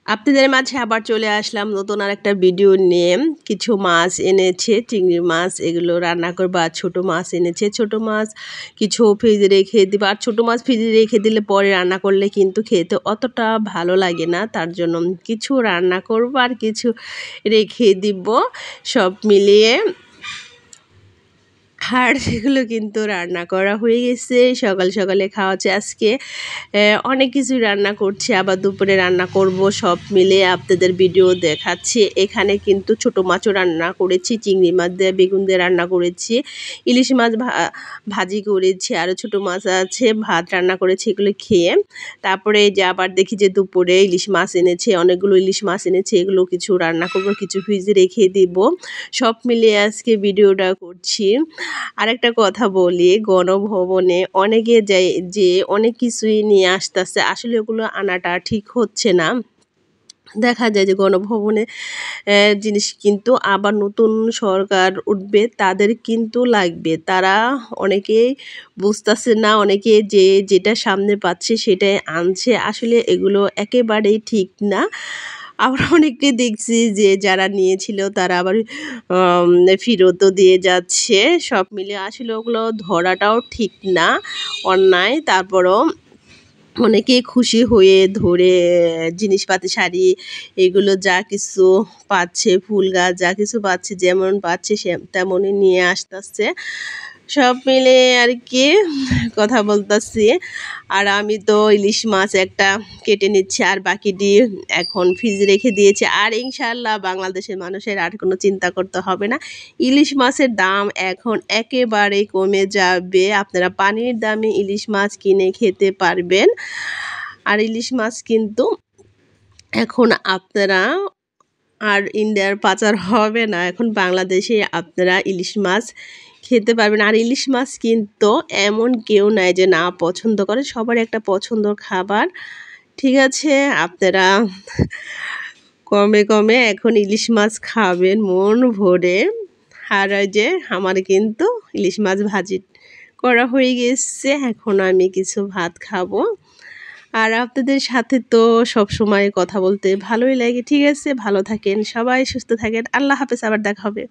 আপনাদের মাঝে আবার চলে আসলাম নতুন আরেকটা ভিডিও নিয়ে। কিছু মাছ এনেছে, চিংড়ি মাছ, এগুলো রান্না করবো। আর ছোটো মাছ এনেছে, ছোটো মাছ কিছু ফ্রিজে রেখে দিব। আর ছোটো মাছ ফ্রিজে রেখে দিলে পরে রান্না করলে কিন্তু খেতে অতটা ভালো লাগে না, তার জন্য কিছু রান্না করব আর কিছু রেখে দিব, সব মিলিয়ে। আর সেগুলো কিন্তু রান্না করা হয়ে গেছে, সকাল সকালে খাওয়া হচ্ছে। আজকে অনেক কিছু রান্না করছি, আবার দুপুরে রান্না করব, সব মিলে আপনাদের ভিডিও দেখাচ্ছি। এখানে কিন্তু ছোটো মাছও রান্না করেছি, চিংড়ি মাছ দিয়ে বেগুন দিয়ে রান্না করেছি, ইলিশ মাছ ভাজি করেছি, আরও ছোটো মাছ আছে, ভাত রান্না করেছি, এগুলো খেয়ে তারপরে যে আবার দেখি যে দুপুরে ইলিশ মাছ এনেছে, অনেকগুলো ইলিশ মাছ এনেছে, এগুলো কিছু রান্না করব, কিছু ফ্রিজে রেখে দিব, সব মিলিয়ে আজকে ভিডিওটা করছি। আরেকটা কথা বলি, গণভবনে অনেকে যায় যে অনেক কিছুই নিয়ে আসতেছে, আসলে ওগুলো আনাটা ঠিক হচ্ছে না। দেখা যায় যে গণভবনে জিনিস কিন্তু আবার নতুন সরকার উঠবে, তাদের কিন্তু লাগবে, তারা অনেকেই বুঝতেছে না, অনেকে যে যেটা সামনে পাচ্ছে সেটাই আনছে, আসলে এগুলো একেবারেই ঠিক না। আবার অনেককে দেখছি যে যারা নিয়েছিল তারা আবার ফেরতও দিয়ে যাচ্ছে, সব মিলিয়ে আসলে ওগুলো ধরাটাও ঠিক না, অন্যায়। তারপরও অনেকেই খুশি হয়ে ধরে জিনিসপাতি, শাড়ি, এগুলো যা কিছু পাচ্ছে, ফুল গাছ যা কিছু পাচ্ছে, যেমন পাচ্ছে সে তেমনই নিয়ে আসতেছে, সব মিলে আর কি কথা বলতেছি। আর আমি তো ইলিশ মাছ একটা কেটে নিচ্ছি, আর বাকিটি এখন ফ্রিজে রেখে দিয়েছি। আর ইনশাআল্লাহ বাংলাদেশের মানুষের আর কোনো চিন্তা করতে হবে না, ইলিশ মাছের দাম এখন একেবারে কমে যাবে, আপনারা পানির দামে ইলিশ মাছ কিনে খেতে পারবেন। আর ইলিশ মাছ কিন্তু এখন আপনারা আর ইন্ডিয়ার পাচার হবে না, এখন বাংলাদেশে আপনারা ইলিশ মাছ খেতে পারবেন। আর ইলিশ মাছ কিন্তু এমন কেউ নাই যে না পছন্দ করে, সবার একটা পছন্দর খাবার, ঠিক আছে? আপনারা কমে কমে এখন ইলিশ মাছ খাবেন মন ভরে। আর ওই যে আমার কিন্তু ইলিশ মাছ ভাজি করা হয়ে গেছে, এখন আমি কিছু ভাত খাবো। আর আপনাদের সাথে তো সব সময় কথা বলতে ভালোই লাগে, ঠিক আছে? ভালো থাকেন সবাই, সুস্থ থাকেন, আল্লাহ হাফেজ, আবার দেখা হবে।